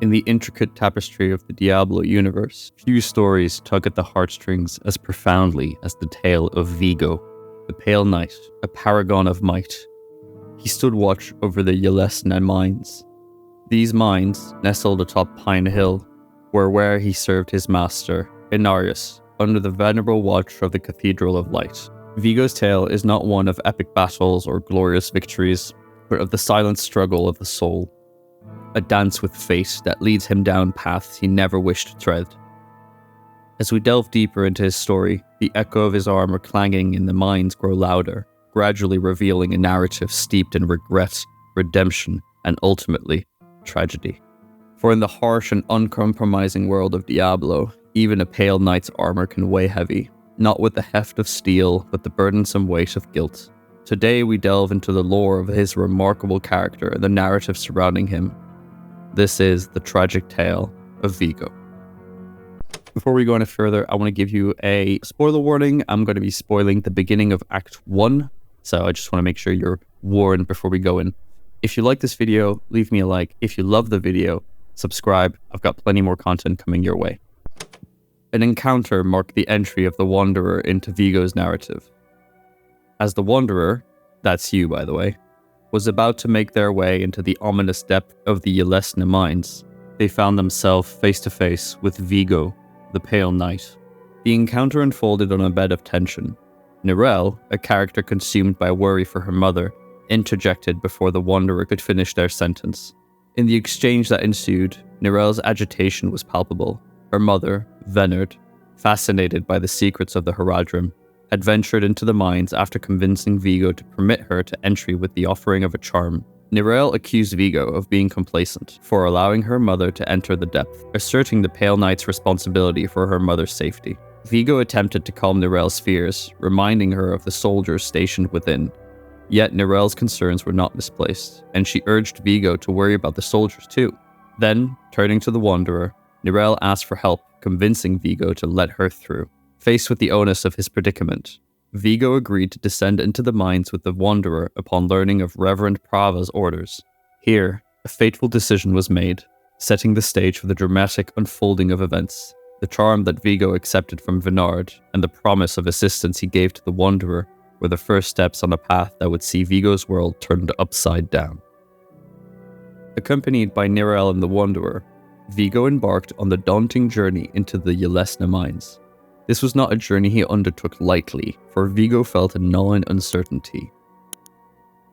In the intricate tapestry of the Diablo universe, few stories tug at the heartstrings as profoundly as the tale of Vigo, the Pale Knight, a paragon of might. He stood watch over the Yelesna Mines. These mines, nestled atop Pine Hill, were where he served his master, Inarius, under the venerable watch of the Cathedral of Light. Vigo's tale is not one of epic battles or glorious victories, but of the silent struggle of the soul. A dance with fate that leads him down paths he never wished to tread. As we delve deeper into his story, the echo of his armor clanging in the mines grow louder, gradually revealing a narrative steeped in regret, redemption, and ultimately, tragedy. For in the harsh and uncompromising world of Diablo, even a Pale Knight's armor can weigh heavy, not with the heft of steel, but the burdensome weight of guilt. Today we delve into the lore of his remarkable character and the narrative surrounding him. This is the tragic tale of Vigo. Before we go any further, I want to give you a spoiler warning. I'm going to be spoiling the beginning of Act 1, so I just want to make sure you're warned before we go in. If you like this video, leave me a like. If you love the video, subscribe. I've got plenty more content coming your way. An encounter marked the entry of the Wanderer into Vigo's narrative. As the Wanderer, that's you by the way, was about to make their way into the ominous depth of the Yelesna Mines, they found themselves face to face with Vigo, the Pale Knight. The encounter unfolded on a bed of tension. Neyrelle, a character consumed by worry for her mother, interjected before the Wanderer could finish their sentence. In the exchange that ensued, Neyrelle's agitation was palpable. Her mother, Venard, fascinated by the secrets of the Haradrim, had ventured into the mines after convincing Vigo to permit her to entry with the offering of a charm. Neyrelle accused Vigo of being complacent for allowing her mother to enter the depth, asserting the Pale Knight's responsibility for her mother's safety. Vigo attempted to calm Neyrelle's fears, reminding her of the soldiers stationed within. Yet Neyrelle's concerns were not misplaced, and she urged Vigo to worry about the soldiers too. Then, turning to the Wanderer, Neyrelle asked for help, convincing Vigo to let her through. Faced with the onus of his predicament, Vigo agreed to descend into the mines with the Wanderer upon learning of Reverend Prava's orders. Here, a fateful decision was made, setting the stage for the dramatic unfolding of events. The charm that Vigo accepted from Venard and the promise of assistance he gave to the Wanderer were the first steps on a path that would see Vigo's world turned upside down. Accompanied by Neyrelle and the Wanderer, Vigo embarked on the daunting journey into the Yelesna Mines. This was not a journey he undertook lightly, for Vigo felt a gnawing uncertainty.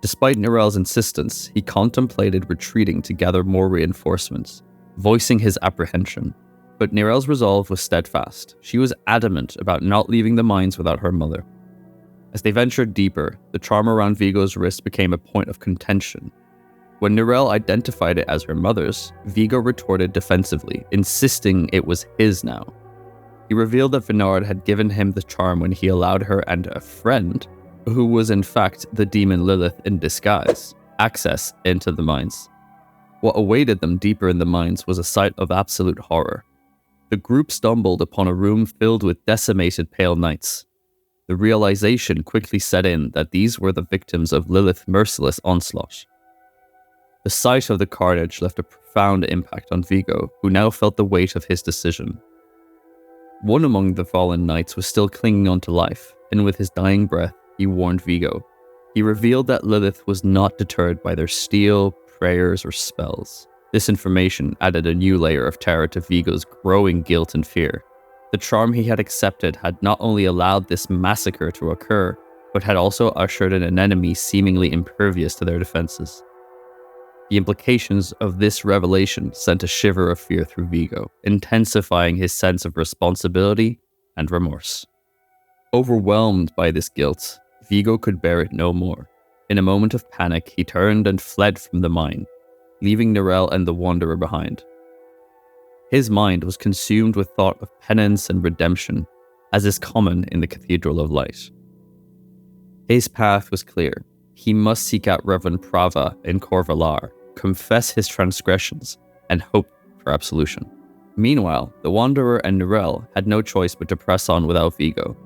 Despite Neyrelle's insistence, he contemplated retreating to gather more reinforcements, voicing his apprehension. But Neyrelle's resolve was steadfast. She was adamant about not leaving the mines without her mother. As they ventured deeper, the charm around Vigo's wrist became a point of contention. When Neyrelle identified it as her mother's, Vigo retorted defensively, insisting it was his now. He revealed that Venard had given him the charm when he allowed her and a friend, who was in fact the demon Lilith in disguise, access into the mines. What awaited them deeper in the mines was a sight of absolute horror. The group stumbled upon a room filled with decimated Pale Knights. The realization quickly set in that these were the victims of Lilith's merciless onslaught. The sight of the carnage left a profound impact on Vigo, who now felt the weight of his decision. One among the fallen knights was still clinging on to life, and with his dying breath, he warned Vigo. He revealed that Lilith was not deterred by their steel, prayers, or spells. This information added a new layer of terror to Vigo's growing guilt and fear. The charm he had accepted had not only allowed this massacre to occur, but had also ushered in an enemy seemingly impervious to their defenses. The implications of this revelation sent a shiver of fear through Vigo, intensifying his sense of responsibility and remorse. Overwhelmed by this guilt, Vigo could bear it no more. In a moment of panic, he turned and fled from the mine, leaving Neyrelle and the Wanderer behind. His mind was consumed with thought of penance and redemption, as is common in the Cathedral of Light. His path was clear. He must seek out Reverend Prava in Corvalar, confess his transgressions, and hope for absolution. Meanwhile, the Wanderer and Neyrelle had no choice but to press on without Vigo.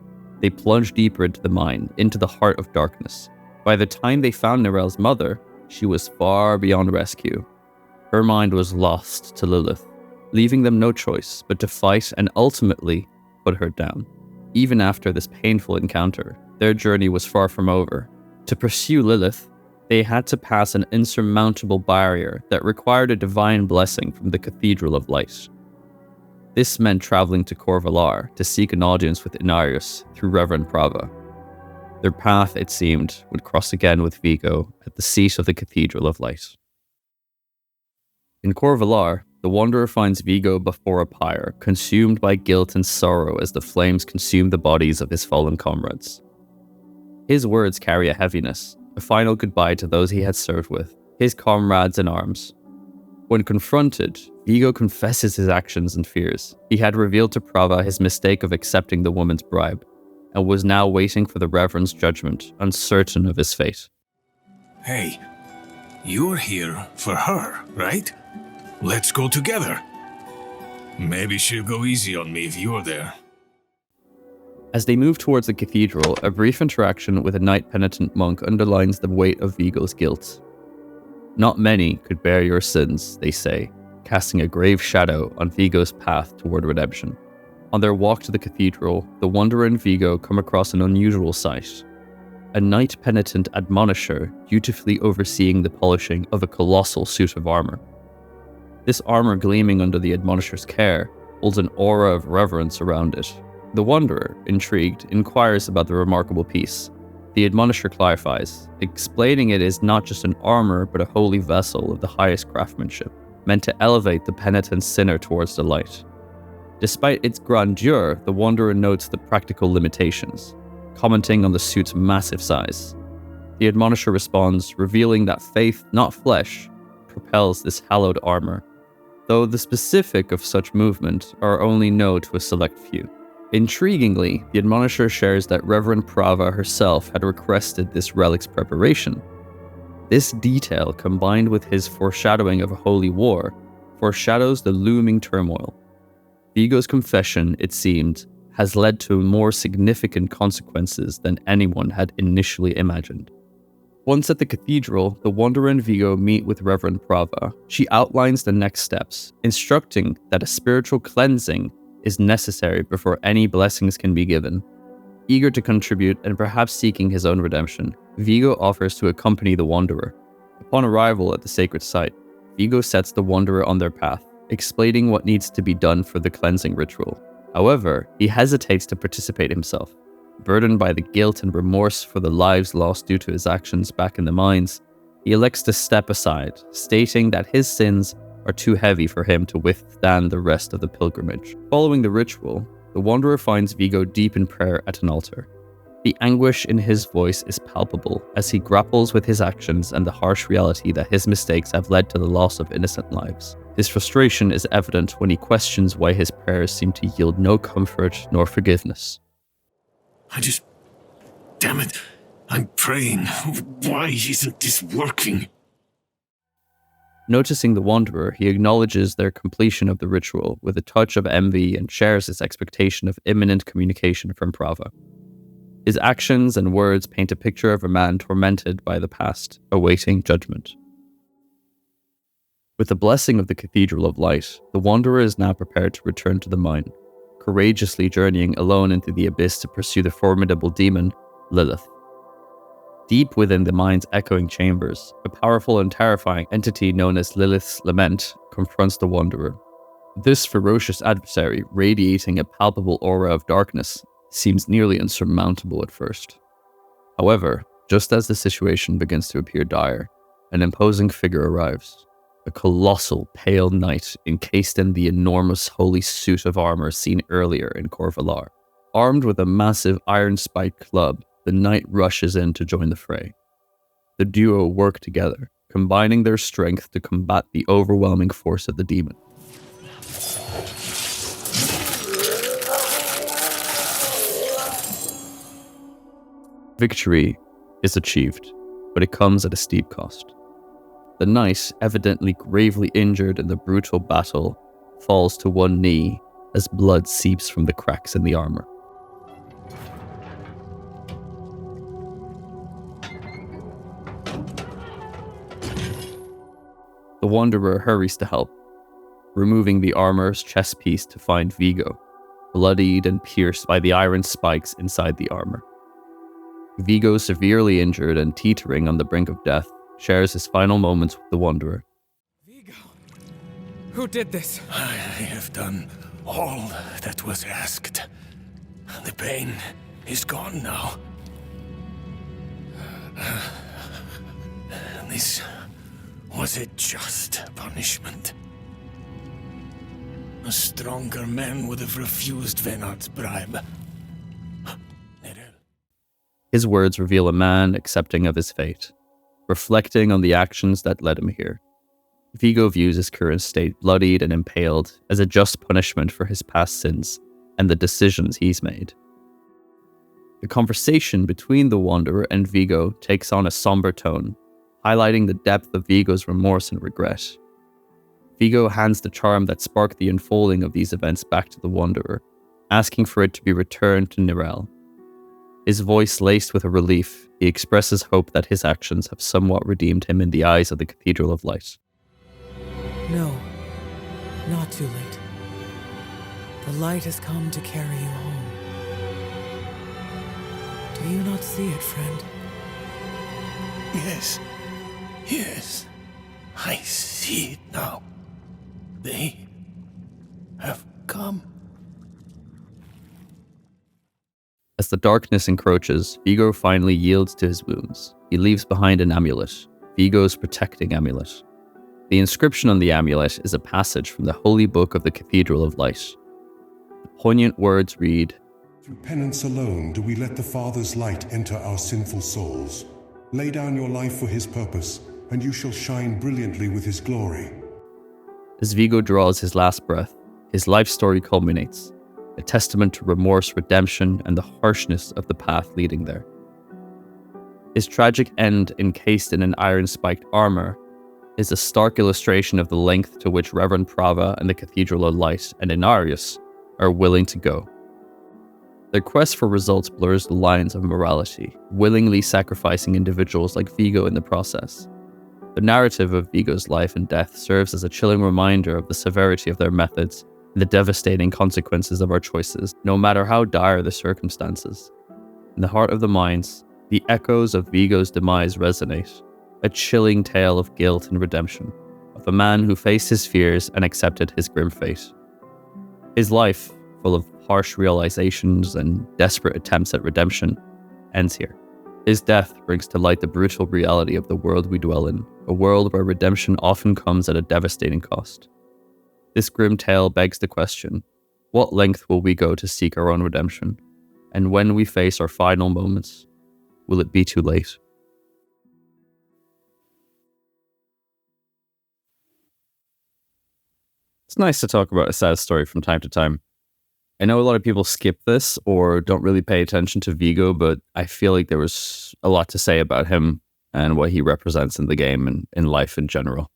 They plunged deeper into the mine, into the heart of darkness. By the time they found Neyrelle's mother, she was far beyond rescue. Her mind was lost to Lilith, leaving them no choice but to fight and ultimately put her down. Even after this painful encounter, their journey was far from over. To pursue Lilith, they had to pass an insurmountable barrier that required a divine blessing from the Cathedral of Light. This meant traveling to Corvalar to seek an audience with Inarius through Reverend Prava. Their path, it seemed, would cross again with Vigo at the seat of the Cathedral of Light. In Corvalar, the Wanderer finds Vigo before a pyre, consumed by guilt and sorrow as the flames consume the bodies of his fallen comrades. His words carry a heaviness, a final goodbye to those he had served with, his comrades in arms. When confronted, Vigo confesses his actions and fears. He had revealed to Prava his mistake of accepting the woman's bribe, and was now waiting for the Reverend's judgment, uncertain of his fate. Hey, you're here for her, right? Let's go together. Maybe she'll go easy on me if you're there. As they move towards the cathedral, a brief interaction with a knight penitent monk underlines the weight of Vigo's guilt. Not many could bear your sins, they say, casting a grave shadow on Vigo's path toward redemption. On their walk to the cathedral, the Wanderer and Vigo come across an unusual sight. A knight penitent admonisher dutifully overseeing the polishing of a colossal suit of armor. This armor gleaming under the admonisher's care holds an aura of reverence around it. The Wanderer, intrigued, inquires about the remarkable piece. The admonisher clarifies, explaining it is not just an armor but a holy vessel of the highest craftsmanship, meant to elevate the penitent sinner towards the light. Despite its grandeur, the Wanderer notes the practical limitations, commenting on the suit's massive size. The admonisher responds, revealing that faith, not flesh, propels this hallowed armor, though the specifics of such movement are only known to a select few. Intriguingly, the admonisher shares that Reverend Prava herself had requested this relic's preparation. This detail, combined with his foreshadowing of a holy war, foreshadows the looming turmoil. Vigo's confession, it seemed, has led to more significant consequences than anyone had initially imagined. Once at the cathedral, the Wanderer and Vigo meet with Reverend Prava. She outlines the next steps, instructing that a spiritual cleansing is necessary before any blessings can be given. Eager to contribute and perhaps seeking his own redemption, Vigo offers to accompany the Wanderer. Upon arrival at the sacred site, Vigo sets the Wanderer on their path, explaining what needs to be done for the cleansing ritual. However, he hesitates to participate himself. Burdened by the guilt and remorse for the lives lost due to his actions back in the mines, he elects to step aside, stating that his sins are too heavy for him to withstand the rest of the pilgrimage. Following the ritual, the Wanderer finds Vigo deep in prayer at an altar. The anguish in his voice is palpable as he grapples with his actions and the harsh reality that his mistakes have led to the loss of innocent lives. His frustration is evident when he questions why his prayers seem to yield no comfort nor forgiveness. Damn it, I'm praying. Why isn't this working? Noticing the Wanderer, he acknowledges their completion of the ritual with a touch of envy and shares his expectation of imminent communication from Prava. His actions and words paint a picture of a man tormented by the past, awaiting judgment. With the blessing of the Cathedral of Light, the Wanderer is now prepared to return to the mine, courageously journeying alone into the abyss to pursue the formidable demon, Lilith. Deep within the mine's echoing chambers, a powerful and terrifying entity known as Lilith's Lament confronts the Wanderer. This ferocious adversary, radiating a palpable aura of darkness, seems nearly insurmountable at first. However, just as the situation begins to appear dire, an imposing figure arrives. A colossal, pale knight encased in the enormous holy suit of armor seen earlier in Corvalar. Armed with a massive iron-spiked club, the knight rushes in to join the fray. The duo work together, combining their strength to combat the overwhelming force of the demon. Victory is achieved, but it comes at a steep cost. The knight, evidently gravely injured in the brutal battle, falls to one knee as blood seeps from the cracks in the armor. The The Wanderer hurries to help, removing the armor's chest piece to find Vigo, bloodied and pierced by the iron spikes inside the armor. Vigo, severely injured and teetering on the brink of death, shares his final moments with the Wanderer. Vigo, who did this? I have done all that was asked. The pain is gone now. This was a just punishment. A stronger man would have refused Venard's bribe. Neyrelle. His words reveal a man accepting of his fate, reflecting on the actions that led him here. Vigo views his current state, bloodied and impaled, as a just punishment for his past sins and the decisions he's made. The conversation between the Wanderer and Vigo takes on a somber tone, highlighting the depth of Vigo's remorse and regret. Vigo hands the charm that sparked the unfolding of these events back to the Wanderer, asking for it to be returned to Neyrelle. His voice laced with a relief, he expresses hope that his actions have somewhat redeemed him in the eyes of the Cathedral of Light. No, not too late. The light has come to carry you home. Do you not see it, friend? Yes. Yes. I see it now. They have come. As the darkness encroaches, Vigo finally yields to his wounds. He leaves behind an amulet, Vigo's protecting amulet. The inscription on the amulet is a passage from the holy book of the Cathedral of Light. The poignant words read, "Through penance alone do we let the Father's light enter our sinful souls. Lay down your life for his purpose, and you shall shine brilliantly with his glory." As Vigo draws his last breath, his life story culminates, a testament to remorse, redemption, and the harshness of the path leading there. His tragic end, encased in an iron-spiked armor, is a stark illustration of the length to which Reverend Prava and the Cathedral of Light and Inarius are willing to go. Their quest for results blurs the lines of morality, willingly sacrificing individuals like Vigo in the process. The narrative of Vigo's life and death serves as a chilling reminder of the severity of their methods and the devastating consequences of our choices, no matter how dire the circumstances. In the heart of the mines, the echoes of Vigo's demise resonate, a chilling tale of guilt and redemption, of a man who faced his fears and accepted his grim fate. His life, full of harsh realizations and desperate attempts at redemption, ends here. His death brings to light the brutal reality of the world we dwell in, a world where redemption often comes at a devastating cost. This grim tale begs the question, what length will we go to seek our own redemption? And when we face our final moments, will it be too late? It's nice to talk about a sad story from time to time. I know a lot of people skip this or don't really pay attention to Vigo, but I feel like there was a lot to say about him and what he represents in the game and in life in general.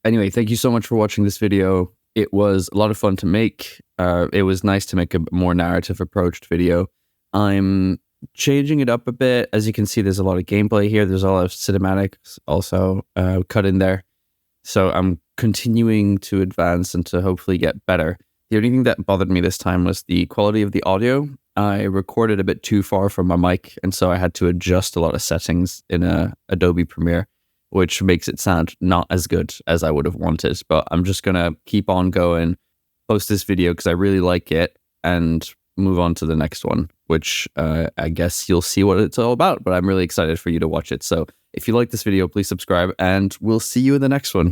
Anyway, thank you so much for watching this video. It was a lot of fun to make. It was nice to make a more narrative approached video. I'm changing it up a bit. As you can see, there's a lot of gameplay here. There's a lot of cinematics also cut in there. So I'm continuing to advance and to hopefully get better. The only thing that bothered me this time was the quality of the audio. I recorded a bit too far from my mic, and so I had to adjust a lot of settings in Adobe Premiere, which makes it sound not as good as I would have wanted. But I'm just going to keep on going, post this video because I really like it, and move on to the next one, which I guess you'll see what it's all about. But I'm really excited for you to watch it. So if you like this video, please subscribe, and we'll see you in the next one.